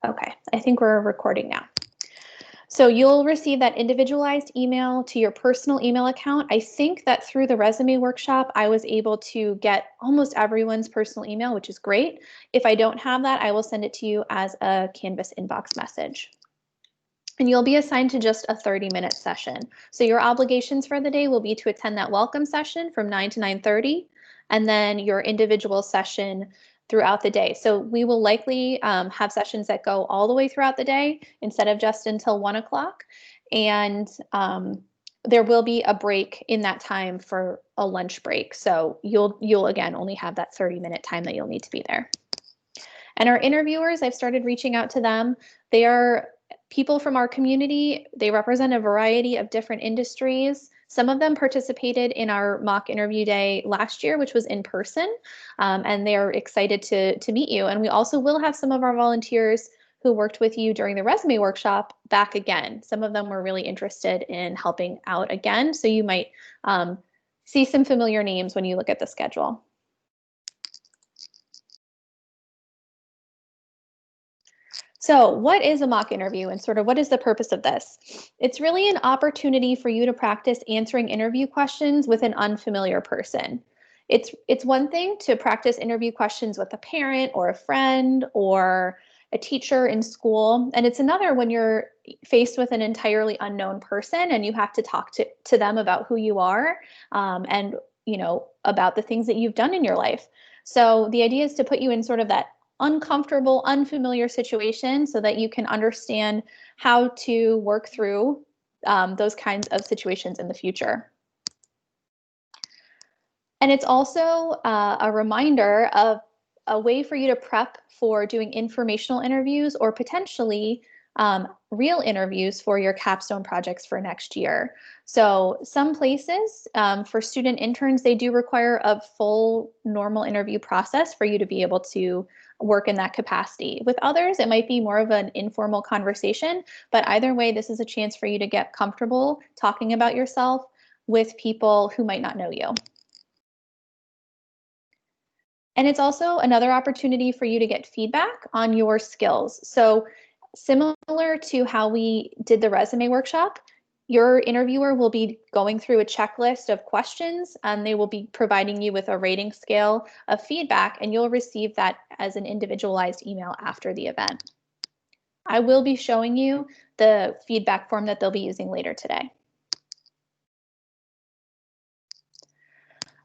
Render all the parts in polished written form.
Okay, I think we're recording now. So you'll receive that individualized email to your personal email account. I think that through the resume workshop, I was able to get almost everyone's personal email, which is great. If I don't have that, I will send it to you as a Canvas inbox message. And you'll be assigned to just a 30-minute session. So your obligations for the day will be to attend that welcome session from 9 to 9:30, and then your individual session throughout the day. So we will likely have sessions that go all the way throughout the day instead of just until 1 o'clock. And there will be a break in that time for a lunch break. So you'll again only have that 30-minute time that you'll need to be there. And our interviewers, I've started reaching out to them. They are people from our community. They represent a variety of different industries. Some of them participated in our mock interview day last year, which was in person, and they're excited to meet you. And we also will have some of our volunteers who worked with you during the resume workshop back again. Some of them were really interested in helping out again, so you might see some familiar names when you look at the schedule. So what is a mock interview and sort of what is the purpose of this? It's really an opportunity for you to practice answering interview questions with an unfamiliar person. It's one thing to practice interview questions with a parent or a friend or a teacher in school, and it's another when you're faced with an entirely unknown person and you have to talk to them about who you are and about the things that you've done in your life. So the idea is to put you in sort of that uncomfortable, unfamiliar situation so that you can understand how to work through those kinds of situations in the future. And it's also a reminder of a way for you to prep for doing informational interviews or potentially real interviews for your capstone projects for next year. So some places for student interns, they do require a full normal interview process for you to be able to work in that capacity. With others, it might be more of an informal conversation, but either way, this is a chance for you to get comfortable talking about yourself with people who might not know you. And it's also another opportunity for you to get feedback on your skills. So similar to how we did the resume workshop, your interviewer will be going through a checklist of questions and they will be providing you with a rating scale of feedback, and you'll receive that as an individualized email after the event. I will be showing you the feedback form that they'll be using later today.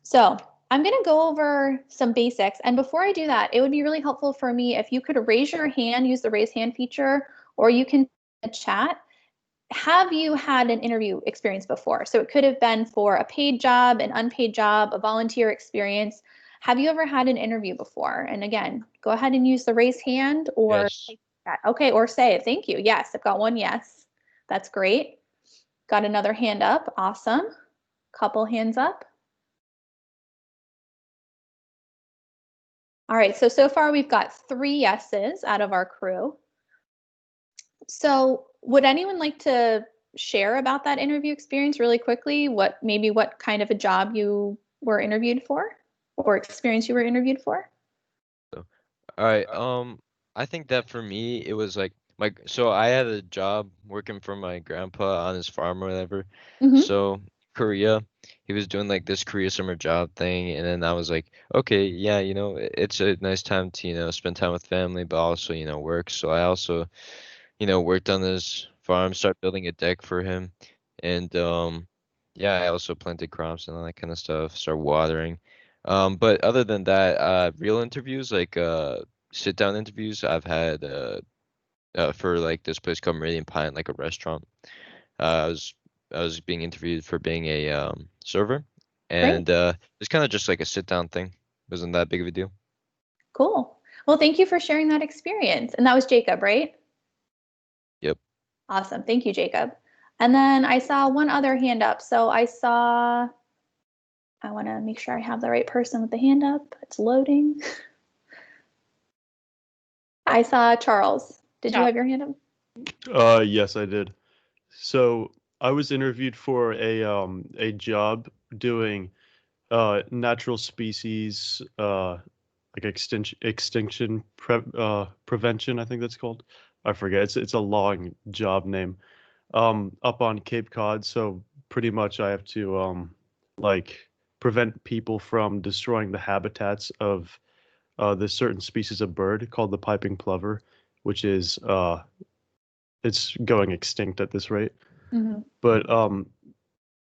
So I'm going to go over some basics. And before I do that, it would be really helpful for me if you could raise your hand, use the raise hand feature, or you can chat. Have you had an interview experience before? So it could have been for a paid job, an unpaid job, a volunteer experience. Have you ever had an interview before? And again, go ahead and use the raise hand or Yes. chat. Okay, or say it. Thank you. Yes, I've got one yes. That's great. Got another hand up. Awesome. Couple hands up. All right, so far we've got 3 yeses out of our crew. So would anyone like to share about that interview experience really quickly? What kind of a job you were interviewed for or experience you were interviewed for? So, all right. I think that for me, it was like so I had a job working for my grandpa on his farm or whatever. Mm-hmm. So Korea, he was doing like this Korea summer job thing, and then I was like, okay, yeah, it's a nice time to, spend time with family, but also, work. So I also, worked on this farm, start building a deck for him, and yeah, I also planted crops and all that kind of stuff, start watering. But other than that, real interviews, like sit down interviews, I've had for like this place called Meridian Pine, like a restaurant. Uh, I was I was being interviewed for being a server, Great. and it's kind of just like a sit down thing. Wasn't that big of a deal. Cool. Well, thank you for sharing that experience. And that was Jacob, right? Yep. Awesome. Thank you, Jacob. And then I saw one other hand up. So I want to make sure I have the right person with the hand up. It's loading. I saw Charles. Did you have your hand up? Yes, I did. So I was interviewed for a job doing natural species like extinction prevention, I think that's called. I forget. It's a long job name. Up on Cape Cod, so pretty much I have to like prevent people from destroying the habitats of this certain species of bird called the piping plover, which is it's going extinct at this rate. Mhm. But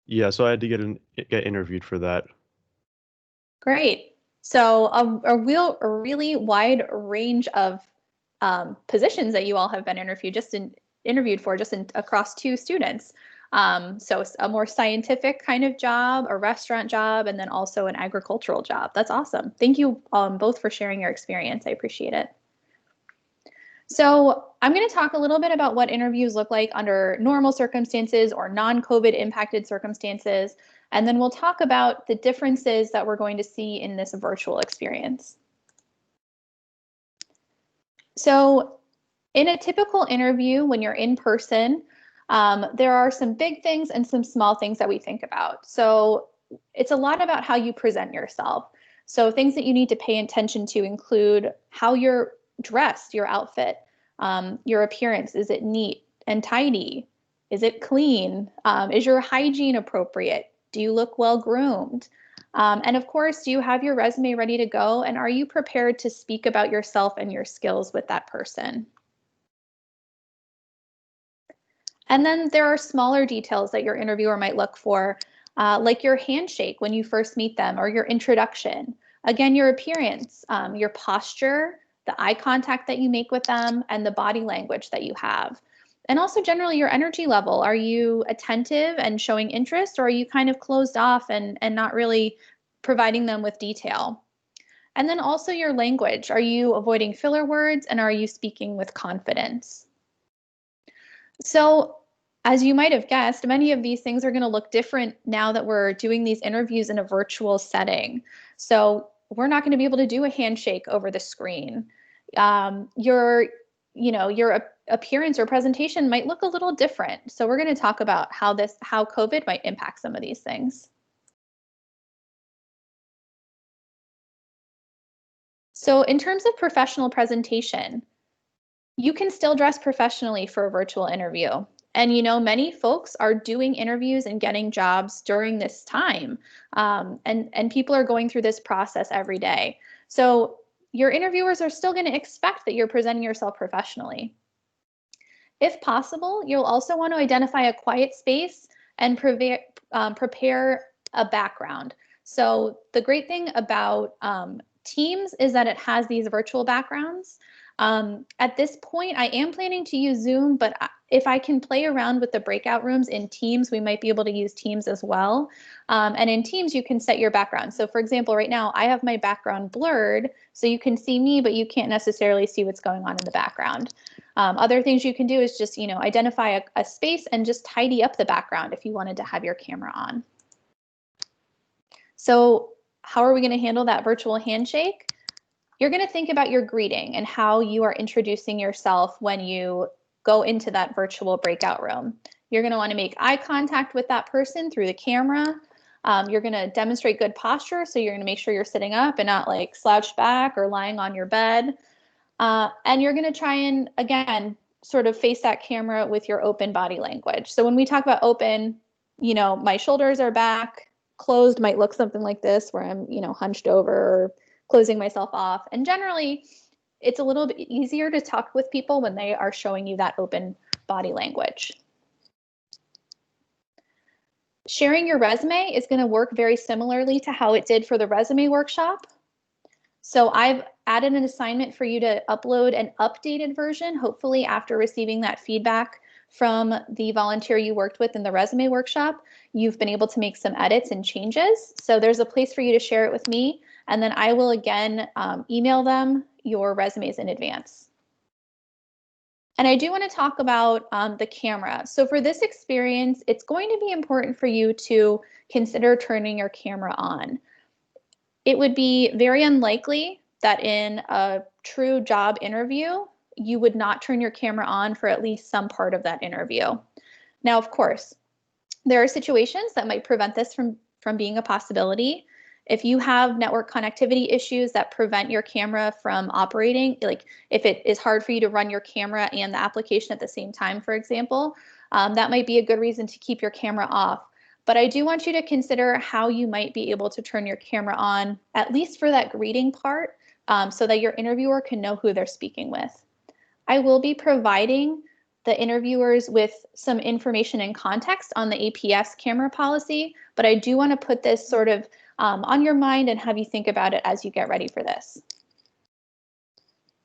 yeah, so I had to get interviewed for that. Great. So a really wide range of positions that you all have been interviewed for across two students. So a more scientific kind of job, a restaurant job, and then also an agricultural job. That's awesome. Thank you both for sharing your experience. I appreciate it. So I'm going to talk a little bit about what interviews look like under normal circumstances or non-COVID impacted circumstances. And then we'll talk about the differences that we're going to see in this virtual experience. So in a typical interview, when you're in person, there are some big things and some small things that we think about. So it's a lot about how you present yourself. So things that you need to pay attention to include how you're dressed, your outfit, your appearance. Is it neat and tidy? Is it clean? Is your hygiene appropriate? Do you look well groomed? And of course, do you have your resume ready to go? And are you prepared to speak about yourself and your skills with that person? And then there are smaller details that your interviewer might look for, like your handshake when you first meet them or your introduction. Again, your appearance, your posture, the eye contact that you make with them, and the body language that you have. And also generally your energy level. Are you attentive and showing interest, or are you kind of closed off and not really providing them with detail? And then also your language. Are you avoiding filler words, and are you speaking with confidence? So as you might have guessed, many of these things are going to look different now that we're doing these interviews in a virtual setting. So we're not going to be able to do a handshake over the screen. Your appearance or presentation might look a little different. So we're going to talk about how COVID might impact some of these things. So in terms of professional presentation, you can still dress professionally for a virtual interview. And many folks are doing interviews and getting jobs during this time. And people are going through this process every day. So your interviewers are still going to expect that you're presenting yourself professionally. If possible, you'll also want to identify a quiet space and prepare a background. So the great thing about Teams is that it has these virtual backgrounds. At this point, I am planning to use Zoom, but if I can play around with the breakout rooms in Teams, we might be able to use Teams as well. And in Teams, you can set your background. So for example, right now, I have my background blurred, so you can see me, but you can't necessarily see what's going on in the background. Other things you can do is just, identify a space and just tidy up the background if you wanted to have your camera on. So how are we going to handle that virtual handshake? You're going to think about your greeting and how you are introducing yourself when you go into that virtual breakout room. You're going to want to make eye contact with that person through the camera. You're going to demonstrate good posture, so you're going to make sure you're sitting up and not like slouched back or lying on your bed. And you're going to try and, again, sort of face that camera with your open body language. So when we talk about open, my shoulders are back. Closed might look something like this, where I'm, hunched over or closing myself off. And generally, it's a little bit easier to talk with people when they are showing you that open body language. Sharing your resume is going to work very similarly to how it did for the resume workshop. So I've added an assignment for you to upload an updated version, hopefully after receiving that feedback from the volunteer you worked with in the resume workshop. You've been able to make some edits and changes. So there's a place for you to share it with me. And then I will again email them your resumes in advance. And I do want to talk about the camera. So for this experience, it's going to be important for you to consider turning your camera on. It would be very unlikely that in a true job interview, you would not turn your camera on for at least some part of that interview. Now, of course, there are situations that might prevent this from being a possibility. If you have network connectivity issues that prevent your camera from operating, like if it is hard for you to run your camera and the application at the same time, for example, that might be a good reason to keep your camera off. But I do want you to consider how you might be able to turn your camera on, at least for that greeting part, so that your interviewer can know who they're speaking with. I will be providing the interviewers with some information and context on the APS camera policy, but I do want to put this sort of on your mind and have you think about it as you get ready for this.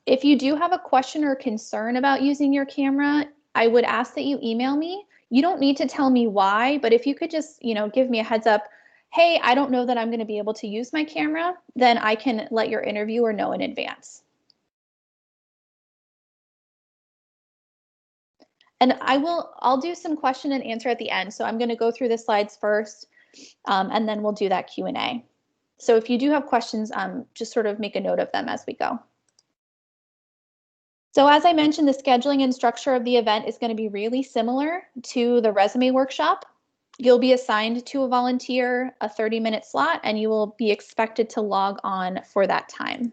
If you do have a question or concern about using your camera, I would ask that you email me. You don't need to tell me why, but if you could just, give me a heads up, hey, I don't know that I'm going to be able to use my camera, then I can let your interviewer know in advance. And I'll do some question and answer at the end. So I'm going to go through the slides first, and then we'll do that Q&A. So if you do have questions, just sort of make a note of them as we go. So as I mentioned, the scheduling and structure of the event is going to be really similar to the resume workshop. You'll be assigned to a volunteer, a 30-minute slot, and you will be expected to log on for that time.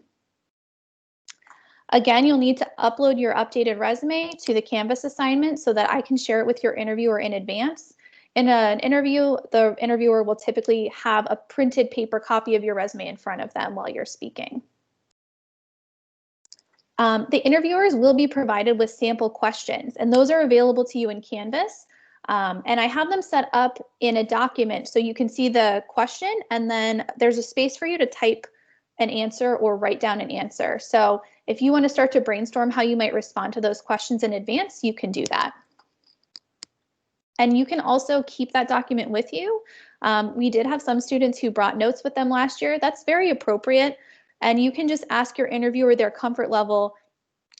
Again, you'll need to upload your updated resume to the Canvas assignment so that I can share it with your interviewer in advance. In an interview, the interviewer will typically have a printed paper copy of your resume in front of them while you're speaking. The interviewers will be provided with sample questions, and those are available to you in Canvas. And I have them set up in a document so you can see the question, and then there's a space for you to type an answer or write down an answer. So if you want to start to brainstorm how you might respond to those questions in advance, you can do that. And you can also keep that document with you. We did have some students who brought notes with them last year. That's very appropriate. And you can just ask your interviewer their comfort level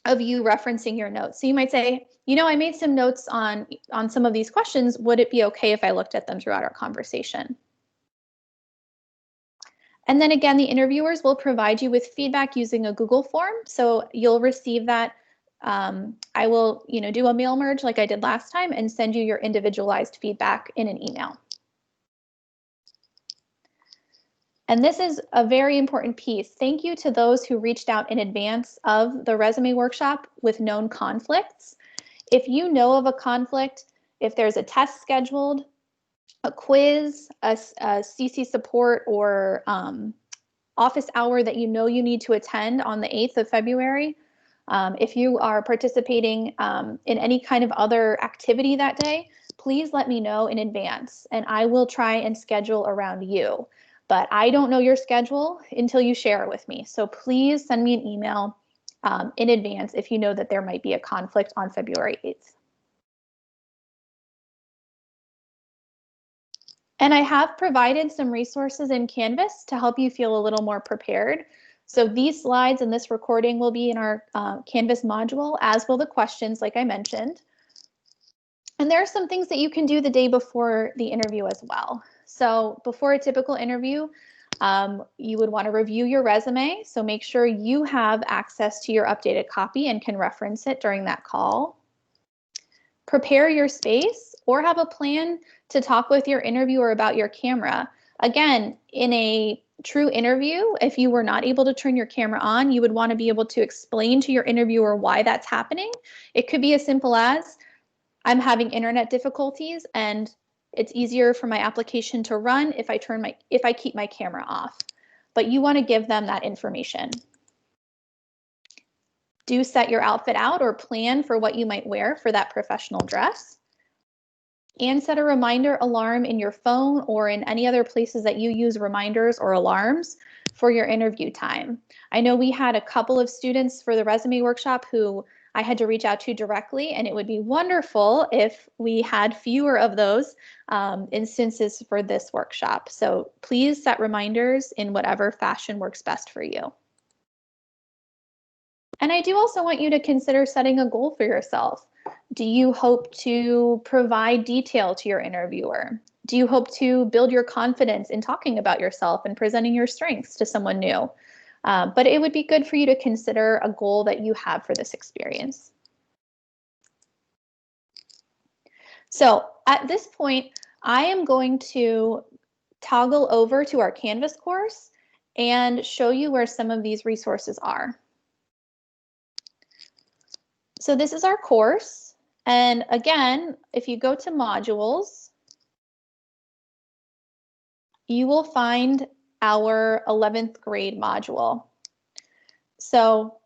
of you referencing your notes. So you might say, I made some notes on some of these questions. Would it be okay if I looked at them throughout our conversation? And then again, the interviewers will provide you with feedback using a Google form. So you'll receive that. I will, do a mail merge like I did last time and send you your individualized feedback in an email. And this is a very important piece. Thank you to those who reached out in advance of the resume workshop with known conflicts. If you know of a conflict, if there's a test scheduled, a quiz, a CC support, or office hour that you need to attend on the 8th of February, if you are participating in any kind of other activity that day, please let me know in advance, and I will try and schedule around you. But I don't know your schedule until you share it with me. So please send me an email in advance if you know that there might be a conflict on February 8th. And I have provided some resources in Canvas to help you feel a little more prepared. So these slides and this recording will be in our Canvas module, as will the questions, like I mentioned. And there are some things that you can do the day before the interview as well. So before a typical interview, you would want to review your resume. So make sure you have access to your updated copy and can reference it during that call. Prepare your space or have a plan to talk with your interviewer about your camera. Again, in a true interview, if you were not able to turn your camera on, you would want to be able to explain to your interviewer why that's happening. It could be as simple as, I'm having internet difficulties and it's easier for my application to run if I keep my camera off. But you want to give them that information. Do set your outfit out or plan for what you might wear for that professional dress. And set a reminder alarm in your phone or in any other places that you use reminders or alarms for your interview time. I know we had a couple of students for the resume workshop who I had to reach out to directly, and it would be wonderful if we had fewer of those instances for this workshop. So please set reminders in whatever fashion works best for you. And I do also want you to consider setting a goal for yourself. Do you hope to provide detail to your interviewer? Do you hope to build your confidence in talking about yourself and presenting your strengths to someone new? But it would be good for you to consider a goal that you have for this experience. So at this point, I am going to toggle over to our Canvas course and show you where some of these resources are. So this is our course. And again, if you go to modules, you will find our 11th grade module. So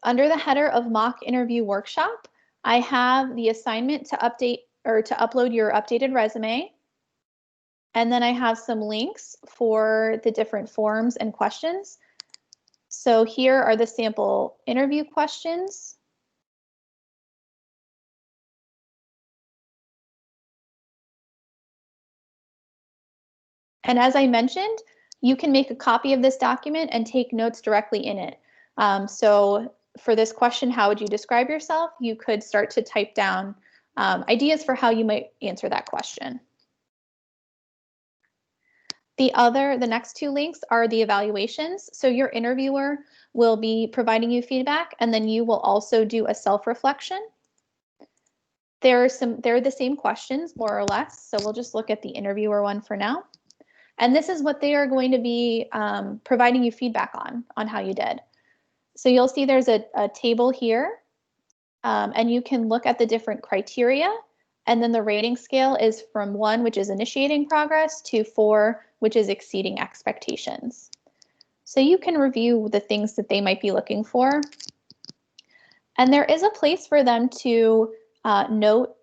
under the header of mock interview workshop, I have the assignment to update or to upload your updated resume. And then I have some links for the different forms and questions. So here are the sample interview questions. And as I mentioned, you can make a copy of this document and take notes directly in it. So for this question, how would you describe yourself? You could start to type down ideas for how you might answer that question. The next two links are the evaluations. So your interviewer will be providing you feedback, and then you will also do a self-reflection. They're the same questions, more or less. So we'll just look at the interviewer one for now. And this is what they are going to be providing you feedback on how you did. So you'll see there's a table here, and you can look at the different criteria. And then the rating scale is from 1, which is initiating progress, to 4, which is exceeding expectations. So you can review the things that they might be looking for. And there is a place for them to note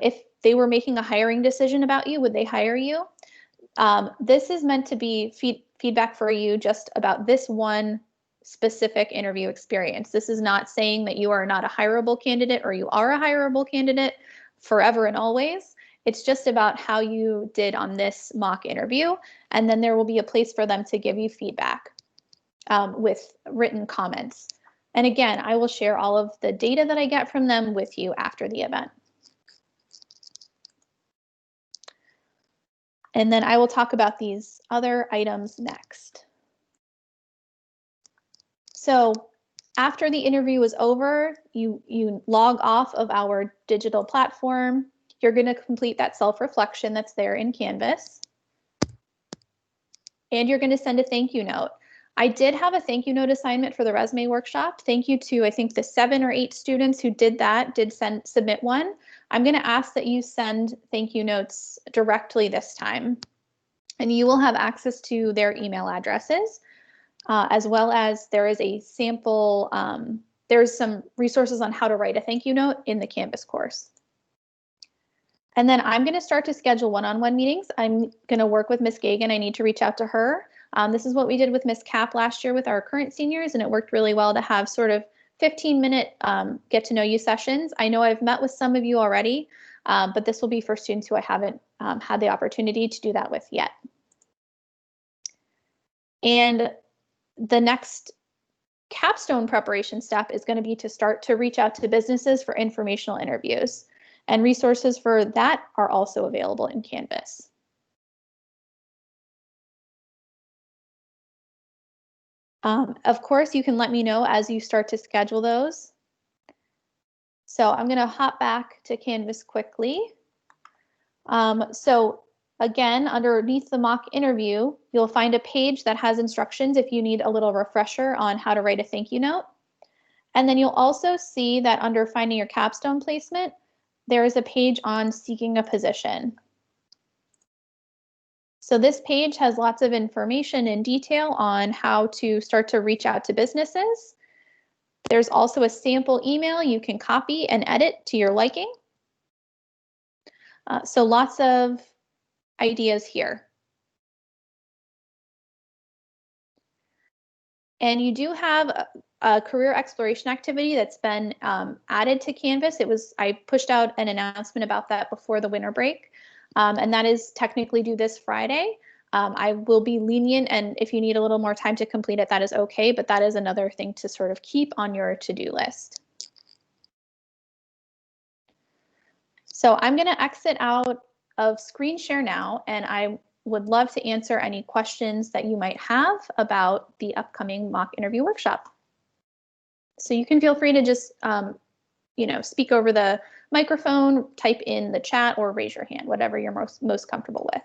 if they were making a hiring decision about you, would they hire you? This is meant to be feedback for you just about this one specific interview experience. This is not saying that you are not a hireable candidate or you are a hireable candidate forever and always. It's just about how you did on this mock interview. And then there will be a place for them to give you feedback with written comments. And again, I will share all of the data that I get from them with you after the event. And then I will talk about these other items next. So after the interview is over, you log off of our digital platform. You're going to complete that self-reflection that's there in Canvas. And you're going to send a thank you note. I did have a thank you note assignment for the resume workshop. Thank you to, I think, the 7 or 8 students who did submit one. I'm going to ask that you send thank you notes directly this time. And you will have access to their email addresses, as well as there is a sample, there's some resources on how to write a thank you note in the Canvas course. And then I'm going to start to schedule one-on-one meetings. I'm going to work with Ms. Gagan. I need to reach out to her. This is what we did with Ms. Cap last year with our current seniors, and it worked really well to have sort of 15-minute get to know you sessions. I know I've met with some of you already, but this will be for students who I haven't had the opportunity to do that with yet. And the next capstone preparation step is going to be to start to reach out to businesses for informational interviews. And resources for that are also available in Canvas. Of course, you can let me know as you start to schedule those. So I'm going to hop back to Canvas quickly. So again, underneath the mock interview, you'll find a page that has instructions if you need a little refresher on how to write a thank you note. And then you'll also see that under finding your capstone placement, there is a page on seeking a position. So this page has lots of information in detail on how to start to reach out to businesses. There's also a sample email you can copy and edit to your liking. So lots of ideas here. And you do have a career exploration activity that's been added to Canvas. I pushed out an announcement about that before the winter break, and that is technically due this Friday. I will be lenient, and if you need a little more time to complete it, that is okay, but that is another thing to sort of keep on your to-do list. So I'm going to exit out of screen share now, and I would love to answer any questions that you might have about the upcoming mock interview workshop. So you can feel free to just, speak over the microphone, type in the chat, or raise your hand, whatever you're most comfortable with.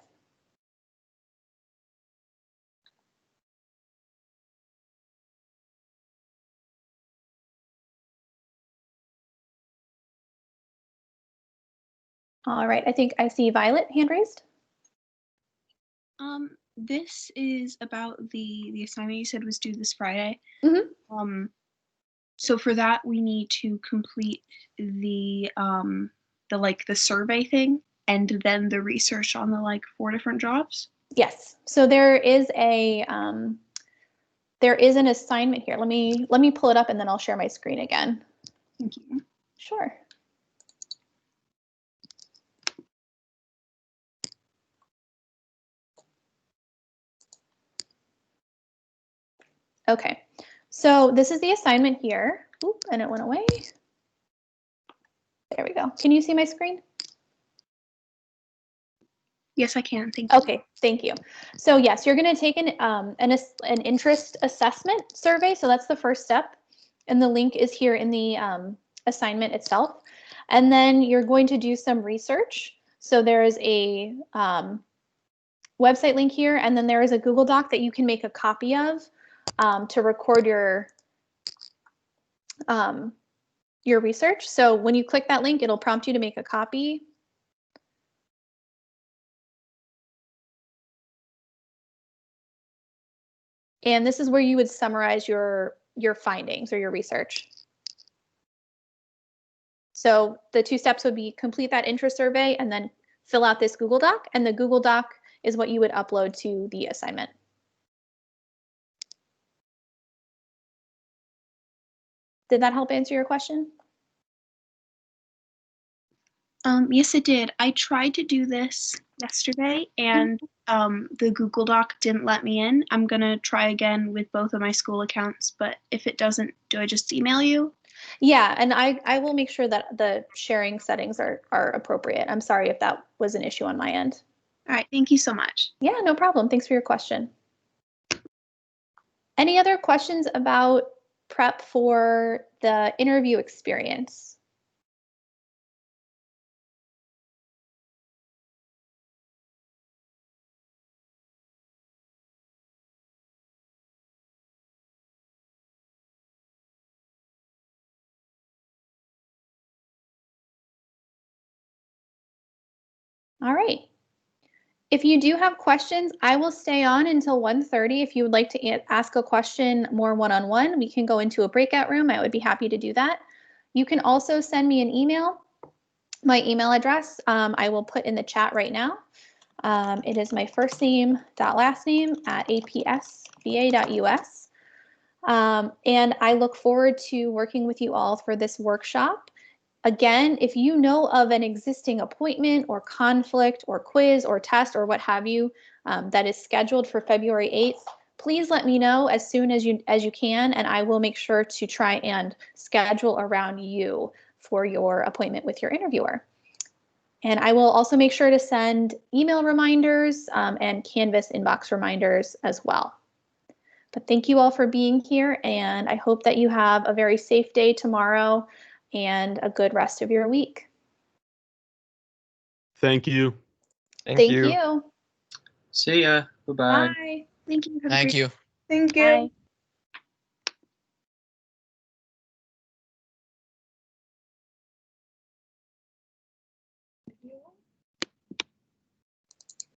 All right, I think I see Violet hand raised. This is about the assignment you said was due this Friday. Mhm. So for that, we need to complete the survey thing and then the research on the 4 different jobs. Yes. So there is an assignment here. Let me pull it up and then I'll share my screen again. Thank you. Sure. Okay. So this is the assignment here. Oop, and it went away. There we go. Can you see my screen? Yes, I can. Thank you. Okay, thank you. So yes, you're going to take an interest assessment survey. So that's the first step. And the link is here in the assignment itself. And then you're going to do some research. So there is a website link here, and then there is a Google Doc that you can make a copy of to record your research. So when you click that link, it'll prompt you to make a copy. And this is where you would summarize your findings or your research. So the 2 steps would be complete that interest survey and then fill out this Google Doc. And the Google Doc is what you would upload to the assignment. Did that help answer your question? Yes, it did. I tried to do this yesterday and the Google Doc didn't let me in. I'm gonna try again with both of my school accounts, but if it doesn't, do I just email you? Yeah, and I will make sure that the sharing settings are appropriate. I'm sorry if that was an issue on my end. All right, thank you so much. Yeah, no problem. Thanks for your question. Any other questions about prep for the interview experience? All right. If you do have questions, I will stay on until 1:30. If you would like to ask a question more one-on-one, we can go into a breakout room. I would be happy to do that. You can also send me an email. My email address I will put in the chat right now. It is my first name dot last name at apsva.us. And I look forward to working with you all for this workshop. Again, if you know of an existing appointment or conflict or quiz or test or what have you that is scheduled for February 8th, please let me know as soon as you can, and I will make sure to try and schedule around you for your appointment with your interviewer. And I will also make sure to send email reminders and Canvas inbox reminders as well. But thank you all for being here, and I hope that you have a very safe day tomorrow and a good rest of your week. Thank you. Thank you. See ya. Bye-bye. Bye. Thank you. Thank you. Thank you. Bye.